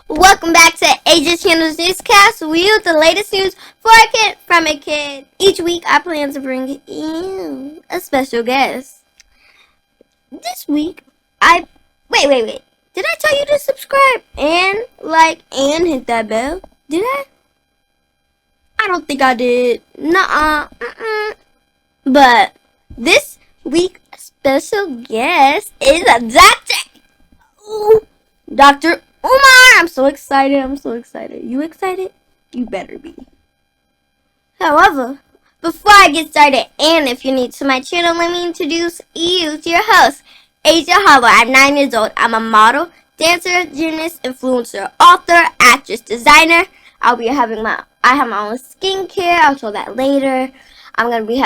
Welcome back to AJ Channel's Newscast. We with the latest news for a kid from a kid. Each week I plan to bring you a special guest. This week wait. Did I tell you to subscribe and like and hit that bell? Did I? I don't think I did. Nuh-uh. But this week's special guest is a Dr. Umar! I'm so excited. You excited? You better be. However, before I get started, and if you're new to my channel, let me introduce you to your host, Asia Hollow. I'm 9 years old. I'm a model, dancer, gymnast, influencer, author, actress, designer. I have my own skincare. I'll show that later. I'm gonna be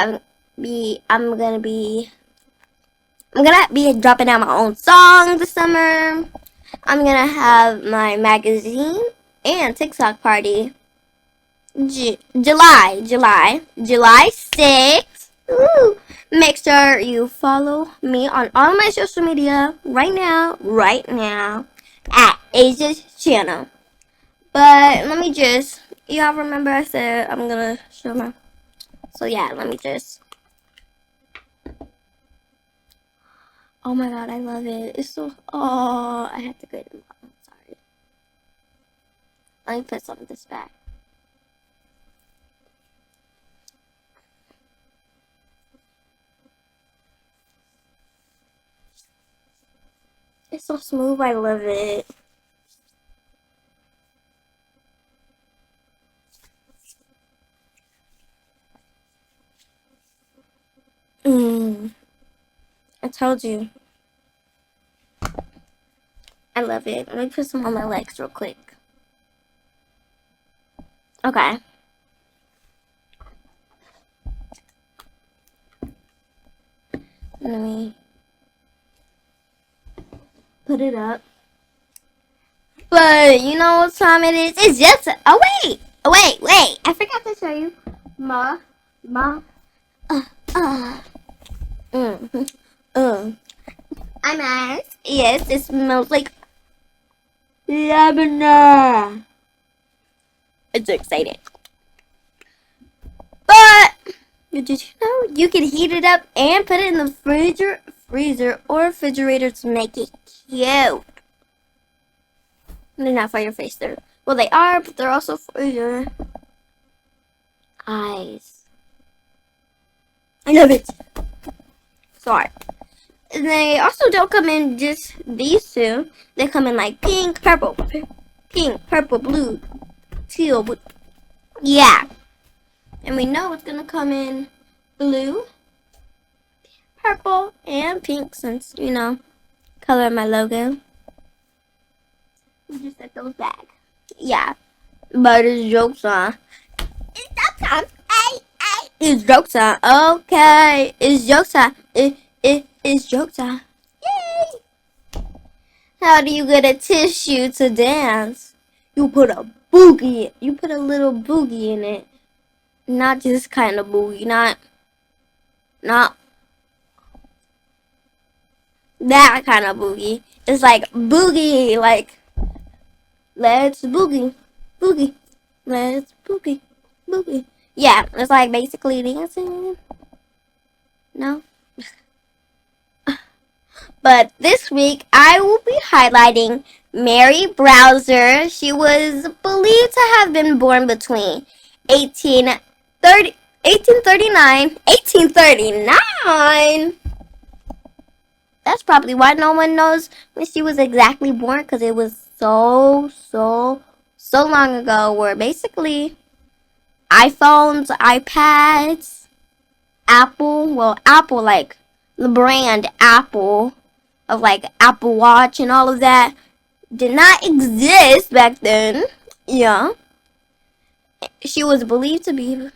dropping out my own song this summer. I'm gonna have my magazine and TikTok party July 6th. Ooh. Make sure you follow me on all my social media right now at Asia's channel. But let me just, y'all remember I said I'm gonna show my, so yeah, let me just, oh my god, I love it. It's so, I had to go to the bottom. Sorry. Let me put some of this back. It's so smooth. I love it. I told you. I love it. Let me put some on my legs real quick. Okay. Let me put it up. But you know what time it is? It's just wait. I forgot to show you. I'm asked. Yes, it smells like lavender. I'm so excited. But did you know you can heat it up and put it in the freezer or refrigerator to make it cute? They're not for your face. Well, they are, but they're also for your eyes. I love it. Sorry. And they also don't come in just these two. They come in like pink, purple, blue, teal. Yeah. And we know it's gonna come in blue, purple, and pink since, you know, color of my logo. We just set those back. Yeah. But it's jokes on. It's joke time. It's joke time. Okay. It's joke time. It's joke time. Yay! How do you get a tissue to dance? You put a boogie. You put a little boogie in it. Not just kind of boogie. Not that kind of boogie. It's like boogie. Like, let's boogie. Let's boogie. Yeah, it's like basically dancing. No? But this week, I will be highlighting Mary Browser. She was believed to have been born between 1839. That's probably why no one knows when she was exactly born, because it was so long ago, where basically iPhones, iPads, Apple, like the brand Apple, of like Apple Watch and all of that, did not exist back then. Yeah. She was believed to be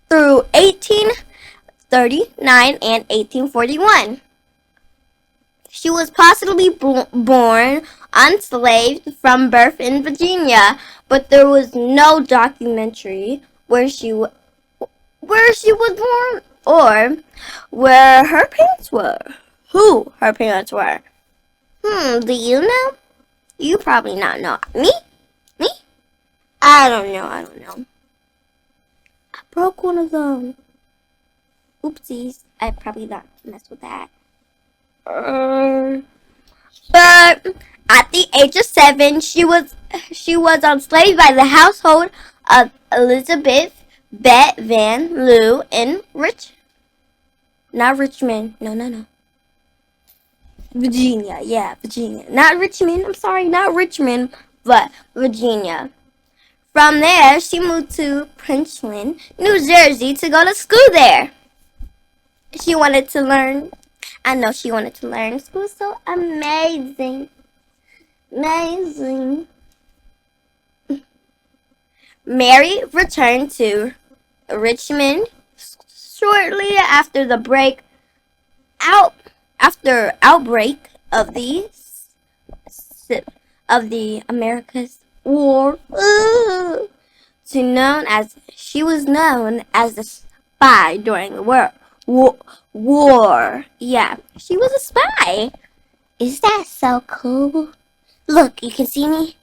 through 1839 and 1841. She was possibly born enslaved from birth in Virginia, but there was no documentary where she was born or where her parents were. Who her parents were. Do you know? You probably not know. Me? I don't know. I broke one of them. Oopsies. I probably not mess with that. But at the age of 7, she was enslaved by the household of Elizabeth Bet Van Loo in not Richmond. No. Virginia. Yeah, Virginia. Not Richmond. I'm sorry, not Richmond, but Virginia. From there, she moved to Princeton, New Jersey to go to school there. She wanted to learn. I know she wanted to learn. School was so amazing. Amazing. Mary returned to Richmond shortly after the outbreak of the America's War. She was known as the spy during the war. Yeah, she was a spy. Is that so cool? Look, you can see me.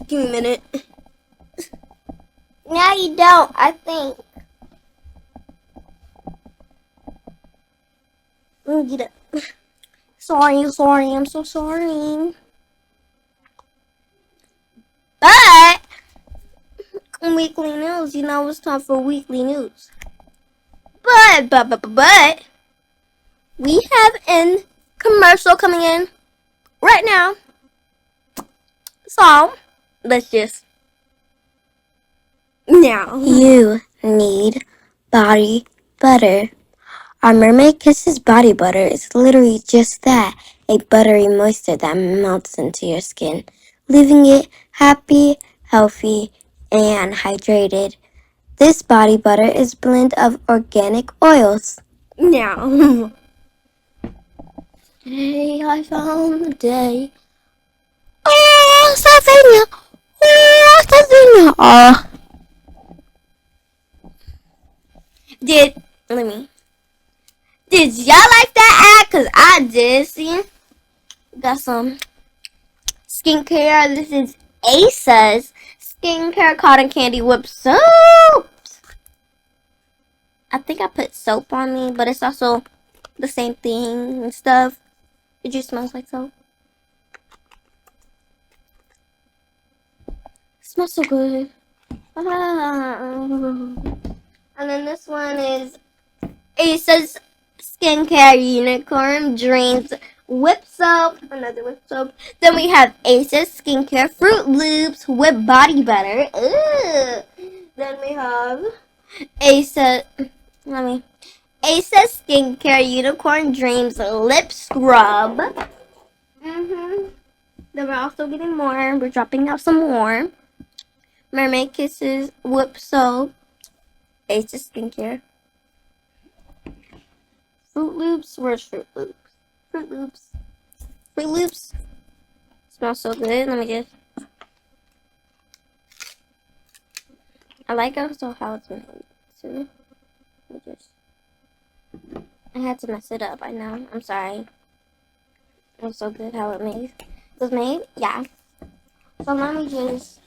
Give me a minute. Now you don't, I think. Let me get it. Sorry, I'm so sorry. But weekly news, it's time for weekly news. But we have a commercial coming in right now. So let's just now. You need body butter. Our Mermaid Kisses body butter is literally just that, a buttery moisture that melts into your skin, leaving it happy, healthy, and hydrated. This body butter is a blend of organic oils. Now, hey, I found the day. Oh, Savannah! Oh, Savannah! Oh. Did y'all like that ad? Cause I did. See, got some skincare. This is Asa's skincare cotton candy whip soaps. I think I put soap on me, but it's also the same thing and stuff. It just smells like soap. It smells so good. And then this one is Asa's Skincare Unicorn Dreams Whip Soap. Another whip soap. Then we have Asa's Skincare Fruit Loops Whip Body Butter. Ooh. Then we have Asa's Skincare Unicorn Dreams Lip Scrub. Then we're also getting more. We're dropping out some more. Mermaid Kisses Whip Soap. Asa's Skincare. Fruit Loops. Where's Fruit Loops? Fruit Loops. Smells so good. Let me just. I like also how it's made. So, I had to mess it up. I know. I'm sorry. It was so good how it was made. Yeah. So let me just.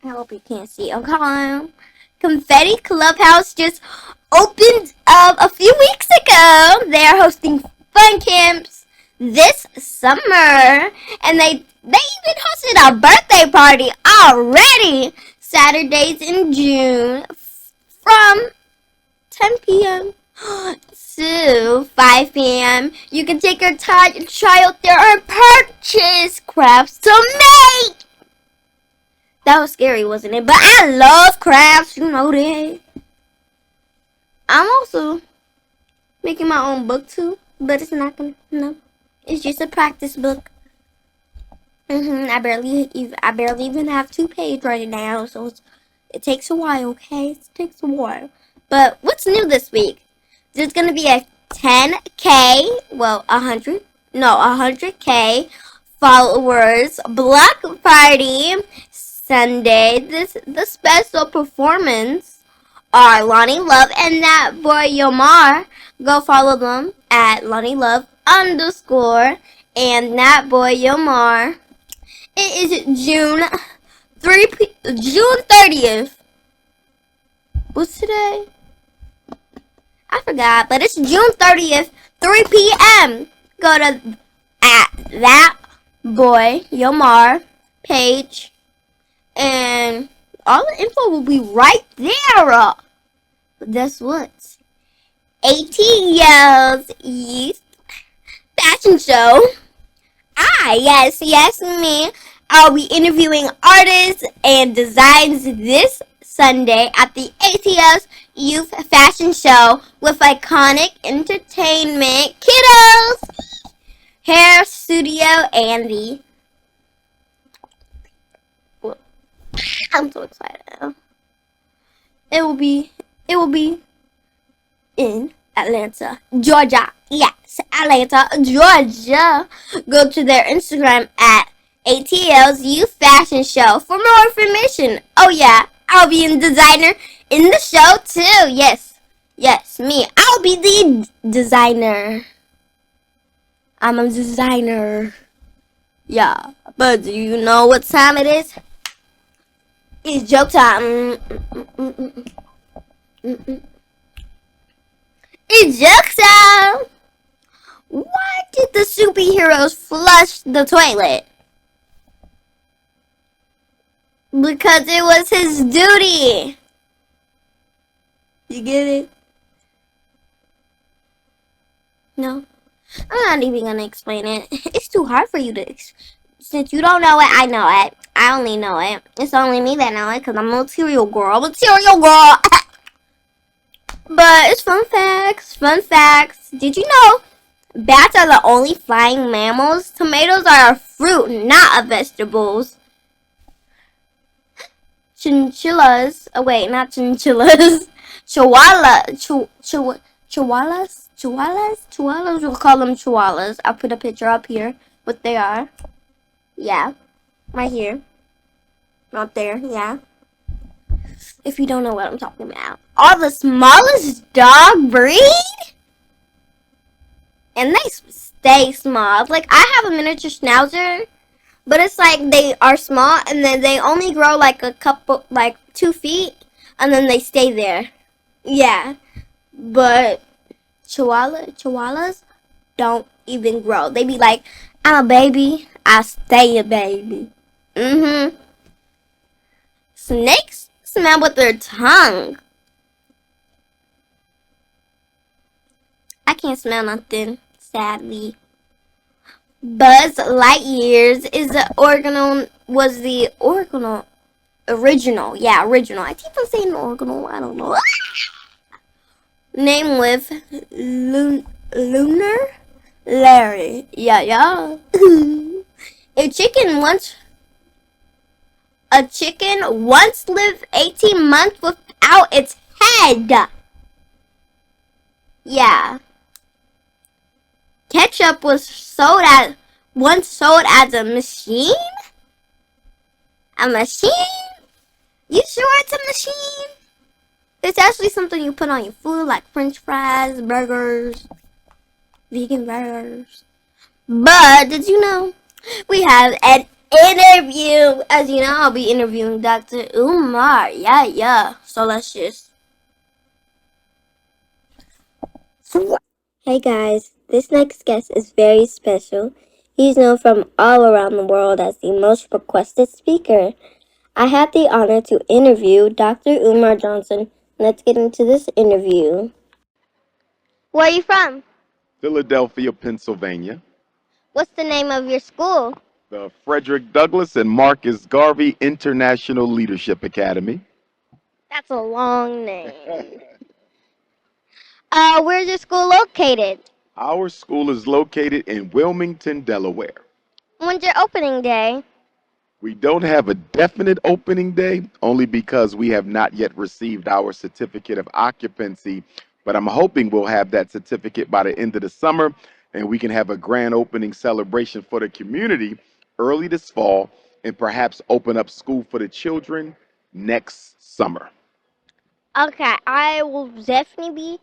I hope you can't see. Okay. Confetti Clubhouse just opened up a few weeks ago. They are hosting fun camps this summer, and they even hosted a birthday party already. Saturdays in June from 10 p.m. to 5 p.m. You can take your time and try out their own purchase crafts to make. That was scary, wasn't it? But I love crafts, you know that. I'm also making my own book too, but it's not gonna, no. It's just a practice book. I barely even have 2 pages right now, so it takes a while, okay? It takes a while. But what's new this week? There's gonna be a 10K, well, 100K followers block party Sunday. The special performance are Lonnie Love and that boy Yomar. Go follow them at Lonnie Love _ and that boy Umar. It is June 30th. What's today? I forgot, but it's June 30th, 3 p.m. Go to at that boy Umar page, and all the info will be right there. But guess what? ATL's Youth Fashion Show. Yes, me. I'll be interviewing artists and designs this Sunday at the ATL's Youth Fashion Show with iconic entertainment kiddos, hair studio, and the. I'm so excited. It will be in Atlanta, Georgia. Yes, Atlanta, Georgia. Go to their Instagram at ATL's Youth Fashion Show for more information. Oh yeah, I'll be a designer in the show too. Yes, me. I'll be the designer. I'm a designer. Yeah, but do you know what time it is? It's joke time. It's joke time. Why did the superheroes flush the toilet? Because it was his duty. You get it? No? I'm not even gonna explain it. It's too hard for you to since you don't know it, I know it. I only know it. It's only me that know it because I'm a material girl. But it's fun facts. Did you know bats are the only flying mammals? Tomatoes are a fruit, not a vegetables. Chinchillas. Oh wait, not chinchillas. Chihuahuas. We'll call them chihuahuas. I'll put a picture up here. What they are. Yeah, right here. Not there. Yeah. If you don't know what I'm talking about, are the smallest dog breed, and they stay small. Like I have a miniature schnauzer. But it's like they are small and then they only grow like a couple, like 2 feet, and then they stay there. Yeah. But chihuahuas don't even grow. They be like, I'm a baby, I stay a baby. Snakes smell with their tongue. I can't smell nothing, sadly. Buzz Lightyear's was the original. Yeah, original. I keep on saying original. I don't know. Name with Lunar Larry. Yeah. A chicken once lived 18 months without its head. Yeah. Ketchup was once sold as a machine? A machine? You sure it's a machine? It's actually something you put on your food like french fries, burgers, vegan burgers. But did you know we have an interview? As you know, I'll be interviewing Dr. Umar. Yeah. So let's just. Hey guys, this next guest is very special. He's known from all around the world as the most requested speaker. I had the honor to interview Dr. Umar Johnson. Let's get into this interview. Where are you from? Philadelphia, Pennsylvania. What's the name of your school? The Frederick Douglass and Marcus Garvey International Leadership Academy. That's a long name. Where's your school located? Our school is located in Wilmington, Delaware. When's your opening day? We don't have a definite opening day, only because we have not yet received our certificate of occupancy, but I'm hoping we'll have that certificate by the end of the summer, and we can have a grand opening celebration for the community early this fall, and perhaps open up school for the children next summer. Okay, I'll definitely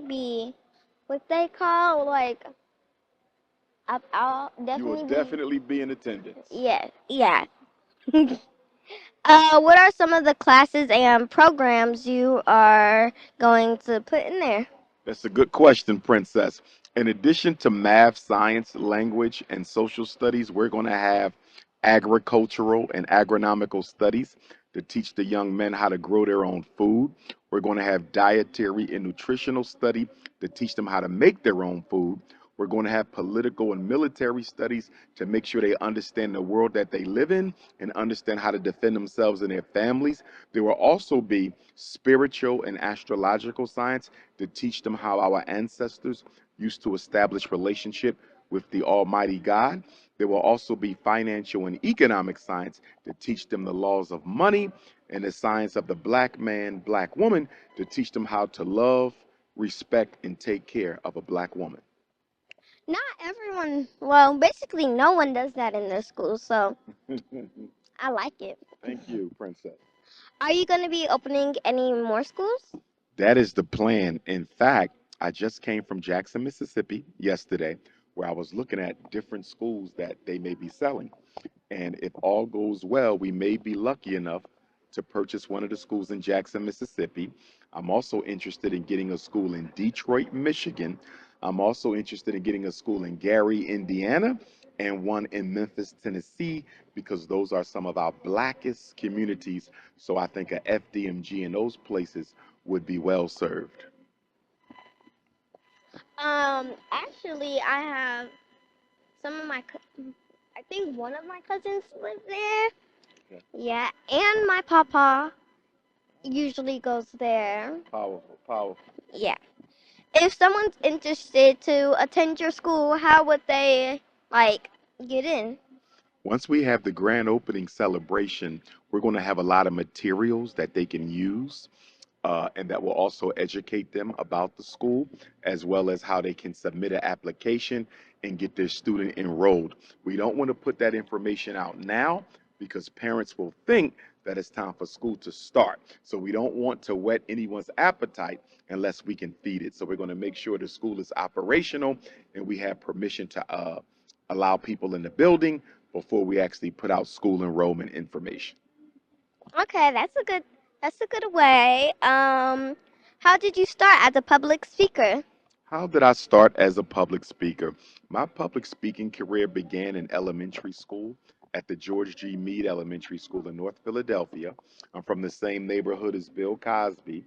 be what they call like I'll You will definitely be. definitely be in attendance. Yeah, yeah. What are some of the classes and programs you are going to put in there? That's a good question, Princess. In addition to math, science, language, and social studies, we're going to have agricultural and agronomical studies to teach the young men how to grow their own food. We're going to have dietary and nutritional study to teach them how to make their own food. We're going to have political and military studies to make sure they understand the world that they live in and understand how to defend themselves and their families. There will also be spiritual and astrological science to teach them how our ancestors used to establish relationship with the Almighty God. There will also be financial and economic science to teach them the laws of money and the science of the black man, black woman to teach them how to love, respect, and take care of a black woman. Not everyone, well, basically no one does that in their school, so I like it. Thank you, Princess. Are you going to be opening any more schools? That is the plan. In fact, I just came from Jackson, Mississippi yesterday, where I was looking at different schools that they may be selling. And if all goes well, we may be lucky enough to purchase one of the schools in Jackson, Mississippi. I'm also interested in getting a school in Detroit, Michigan. I'm also interested in getting a school in Gary, Indiana, and one in Memphis, Tennessee, because those are some of our blackest communities. So I think a FDMG in those places would be well served. Actually, I have some of my, I think one of my cousins live there. Okay. Yeah, and my papa usually goes there. Powerful, powerful. Yeah. If someone's interested to attend your school, how would they like get in? Once we have the grand opening celebration, we're going to have a lot of materials that they can use and that will also educate them about the school as well as how they can submit an application and get their student enrolled. We don't want to put that information out now because parents will think that it's time for school to start. So we don't want to whet anyone's appetite unless we can feed it. So we're going to make sure the school is operational and we have permission to allow people in the building before we actually put out school enrollment information. Okay, that's a good way. How did you start as a public speaker? How did I start as a public speaker? My public speaking career began in elementary school at the George G. Meade Elementary School in North Philadelphia. I'm from the same neighborhood as Bill Cosby.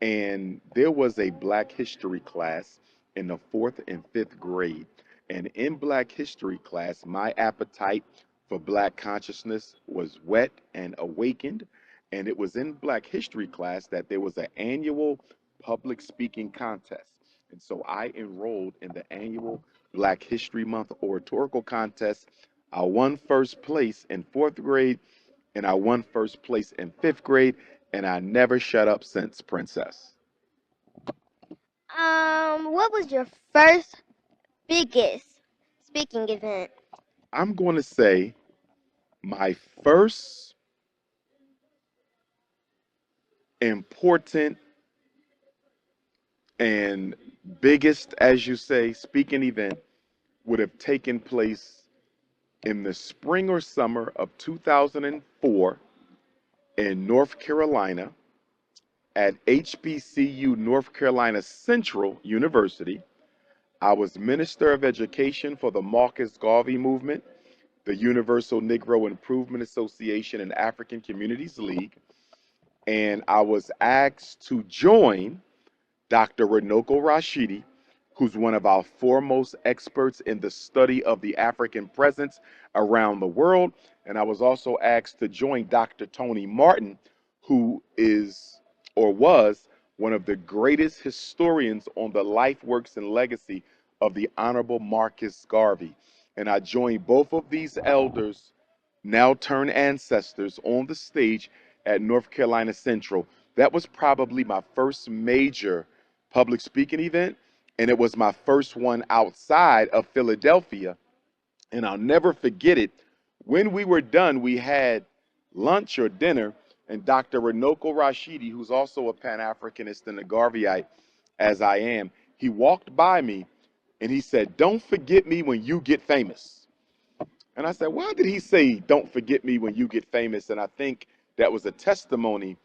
And there was a Black History class in the fourth and fifth grade. And in Black History class, my appetite for Black consciousness was wet and awakened. And it was in Black History class that there was an annual public speaking contest. And so I enrolled in the annual Black History Month oratorical contest. I won first place in fourth grade, and I won first place in fifth grade, and I never shut up since, Princess. What was your first biggest speaking event? I'm going to say my first important and biggest, as you say, speaking event would have taken place in the spring or summer of 2004 in North Carolina at HBCU North Carolina Central University. I was Minister of Education for the Marcus Garvey Movement, the Universal Negro Improvement Association, and African Communities League. And I was asked to join Dr. Renoko Rashidi, who's one of our foremost experts in the study of the African presence around the world. And I was also asked to join Dr. Tony Martin, who is or was one of the greatest historians on the life, works, and legacy of the Honorable Marcus Garvey. And I joined both of these elders, now turned ancestors, on the stage at North Carolina Central. That was probably my first major public speaking event, and it was my first one outside of Philadelphia. And I'll never forget it. When we were done, we had lunch or dinner, and Dr. Renoko Rashidi, who's also a Pan Africanist and a Garveyite, as I am, he walked by me And he said, "Don't forget me when you get famous." And I said, "Why did he say, 'Don't forget me when you get famous'?" And I think that was a testimony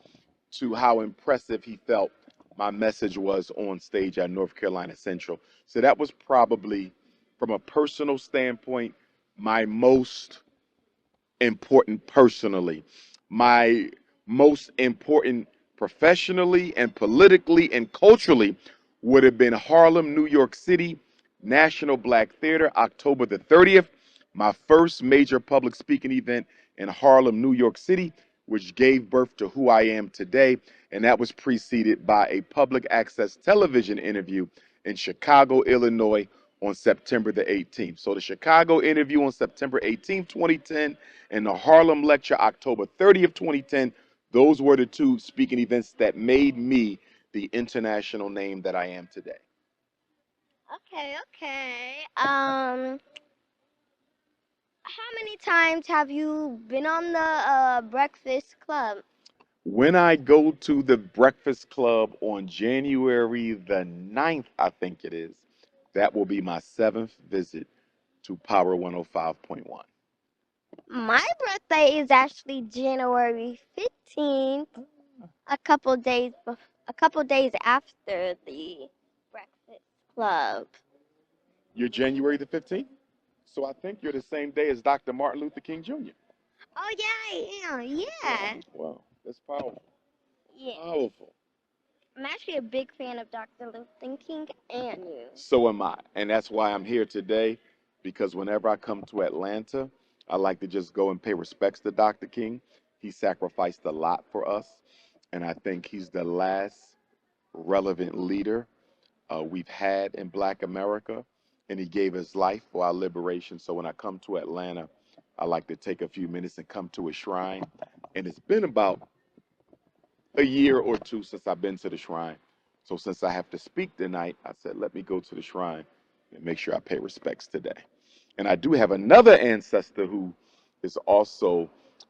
to how impressive he felt my message was on stage at North Carolina Central. So that was probably, from a personal standpoint, my most important personally. My most important professionally and politically and culturally would have been Harlem, New York City, National Black Theater, October the 30th, my first major public speaking event in Harlem, New York City, which gave birth to who I am today. And that was preceded by a public access television interview in Chicago, Illinois on September the 18th. So the Chicago interview on September 18th, 2010, and the Harlem Lecture, October 30th, 2010. Those were the two speaking events that made me the international name that I am today. Okay, okay. How many times have you been on the Breakfast Club? When I go to the Breakfast Club on January the 9th, I think it is, that will be my seventh visit to Power 105.1. My birthday is actually January 15th, a couple days after the Breakfast Club. You're January the 15th? So I think you're the same day as Dr. Martin Luther King Jr. Oh yeah, I am. Wow, Yeah. wow, that's powerful. Yeah. Powerful. I'm actually a big fan of Dr. Luther King and you. So am I. And that's why I'm here today, because whenever I come to Atlanta, I like to just go and pay respects to Dr. King. He sacrificed a lot for us, and I think he's the last relevant leader we've had in Black America, and he gave his life for our liberation. So when I come to Atlanta, I like to take a few minutes and come to his shrine. And it's been about a year or two since I've been to the shrine. So since I have to speak tonight, I said, let me go to the shrine and make sure I pay respects today. And I do have another ancestor who is also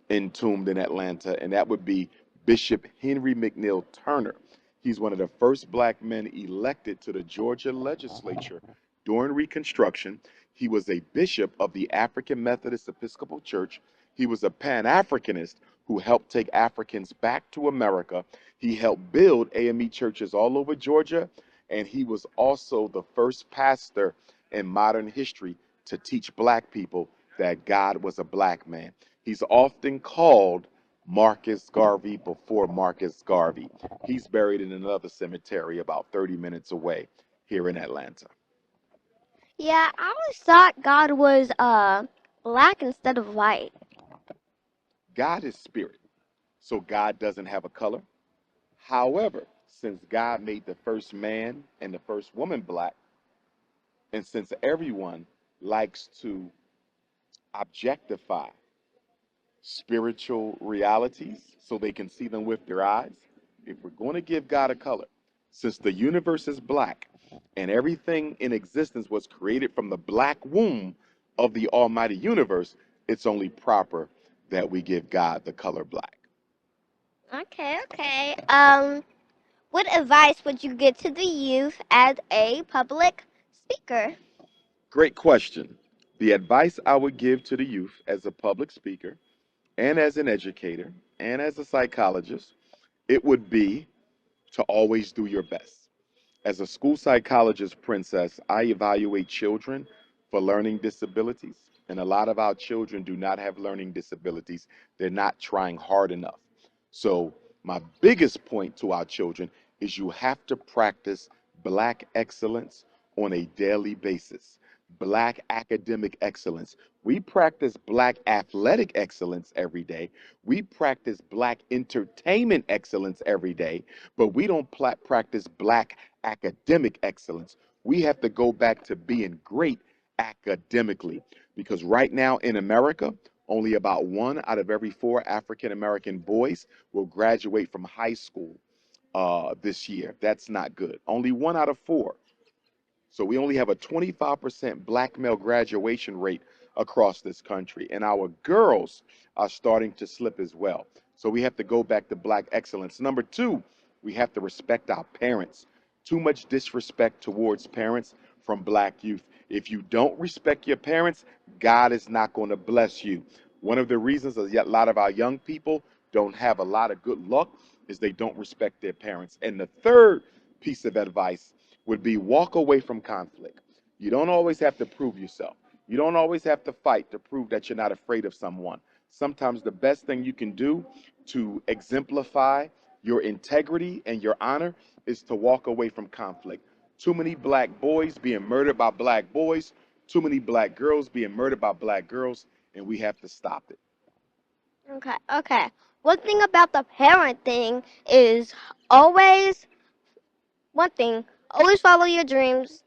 entombed in Atlanta, and that would be Bishop Henry McNeil Turner. He's one of the first black men elected to the Georgia legislature during Reconstruction. He was a bishop of the African Methodist Episcopal Church. He was a Pan Africanist who helped take Africans back to America. He helped build AME churches all over Georgia, and he was also the first pastor in modern history to teach black people that God was a black man. He's often called Marcus Garvey before Marcus Garvey. He's buried in another cemetery about 30 minutes away here in Atlanta. Yeah, I always thought God was black instead of white. God is spirit, so God doesn't have a color. However, since God made the first man and the first woman black, and since everyone likes to objectify spiritual realities so they can see them with their eyes, if we're going to give God a color, since the universe is black and everything in existence was created from the black womb of the almighty universe, it's only proper that we give God the color black. Okay, okay. What advice would you give to the youth as a public speaker? Great question. The advice I would give to the youth as a public speaker and as an educator and as a psychologist, it would be to always do your best. As a school psychologist, Princess, I evaluate children for learning disabilities, and a lot of our children do not have learning disabilities. They're not trying hard enough. So, my biggest point to our children is you have to practice Black excellence on a daily basis. Black academic excellence. We practice Black athletic excellence every day. We practice Black entertainment excellence every day, but we don't practice Black academic excellence. We have to go back to being great academically because right now in America, only about one out of every four African American boys will graduate from high school this year. That's not good. Only one out of four. So we only have a 25% black male graduation rate across this country. And our girls are starting to slip as well. So we have to go back to black excellence. Number two, we have to respect our parents. Too much disrespect towards parents from black youth. If you don't respect your parents, God is not going to bless you. One of the reasons a lot of our young people don't have a lot of good luck is they don't respect their parents. And the third piece of advice would be walk away from conflict. You don't always have to prove yourself. You don't always have to fight to prove that you're not afraid of someone. Sometimes the best thing you can do to exemplify your integrity and your honor is to walk away from conflict. Too many black boys being murdered by black boys, too many black girls being murdered by black girls, and we have to stop it. Okay, okay. One thing about the parent thing is always, one thing, always follow your dreams.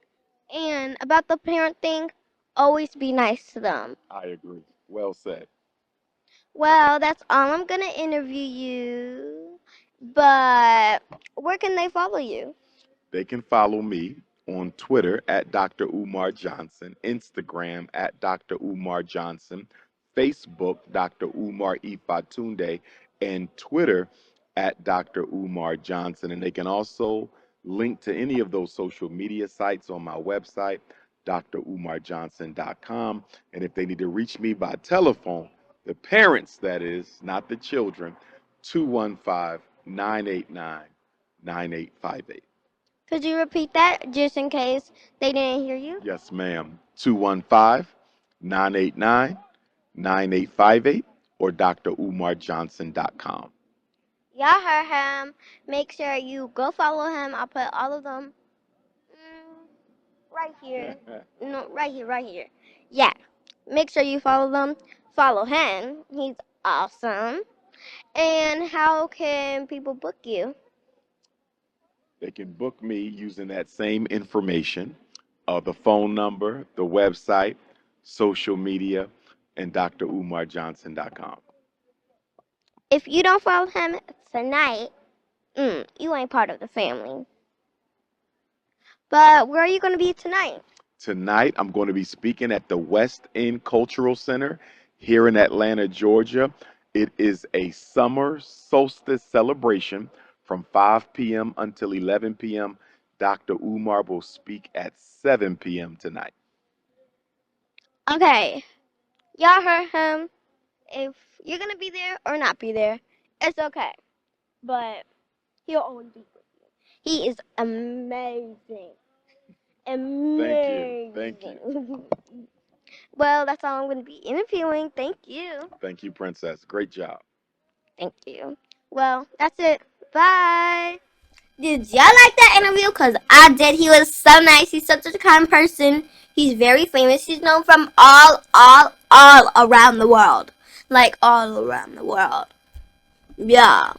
And about the parent thing, always be nice to them. I agree. Well said. Well, that's all. I'm going to interview you. But where can they follow you? They can follow me on Twitter at Dr. Umar Johnson, Instagram at Dr. Umar Johnson, Facebook Dr. Umar Ifatunde, and Twitter at Dr. Umar Johnson. And they can also link to any of those social media sites on my website, drumarjohnson.com. And if they need to reach me by telephone, the parents, that is, not the children, 215 989 9858. Could you repeat that just in case they didn't hear you? Yes, ma'am. 215 989 9858 or drumarjohnson.com. Y'all heard him. Make sure you go follow him. I'll put all of them right here. No, right here, right here. Yeah. Make sure you follow them. Follow him. He's awesome. And how can people book you? They can book me using that same information, the phone number, the website, social media, and drumarjohnson.com. If you don't follow him tonight, you ain't part of the family. But where are you going to be tonight? Tonight, I'm going to be speaking at the West End Cultural Center here in Atlanta, Georgia. It is a summer solstice celebration from 5 p.m. until 11 p.m. Dr. Umar will speak at 7 p.m. tonight. Okay. Y'all heard him. If you're going to be there or not be there, it's okay. But he'll always be with you. He is amazing. Thank you. Amazing. Thank you. Well, that's all I'm going to be interviewing. Thank you. Thank you, Princess. Great job. Thank you. Well, that's it. Bye. Did y'all like that interview? Because I did. He was so nice. He's such a kind person. He's very famous. He's known from all around the world. Like, all around the world. Yeah.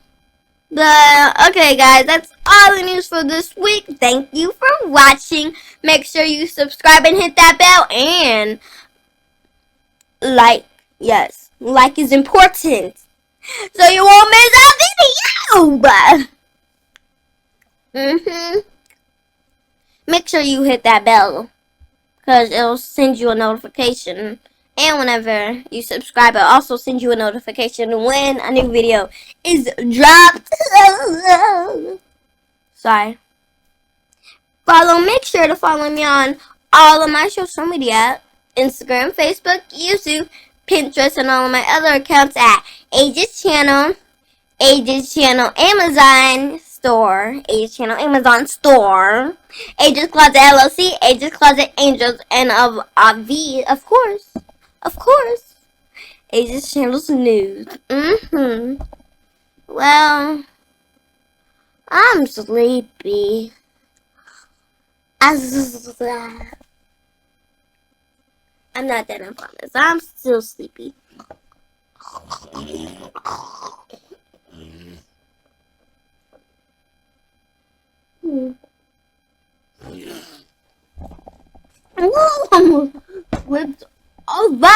Okay, guys, that's all the news for this week. Thank you for watching. Make sure you subscribe and hit that bell. And like, yes, like is important. So you won't miss a video. Make sure you hit that bell, because it'll send you a notification. And whenever you subscribe, it'll also send you a notification when a new video is dropped. Sorry. Make sure to follow me on all of my social media: Instagram, Facebook, YouTube, Pinterest, and all of my other accounts at Ages Channel, Amazon Store, Ages Channel, Amazon Store, Ages Closet LLC, Ages Closet Angels, and of course, Ages Channel's News. Well, I'm sleepy. I'm not that honest. I'm still sleepy. Whoa! Slipped over.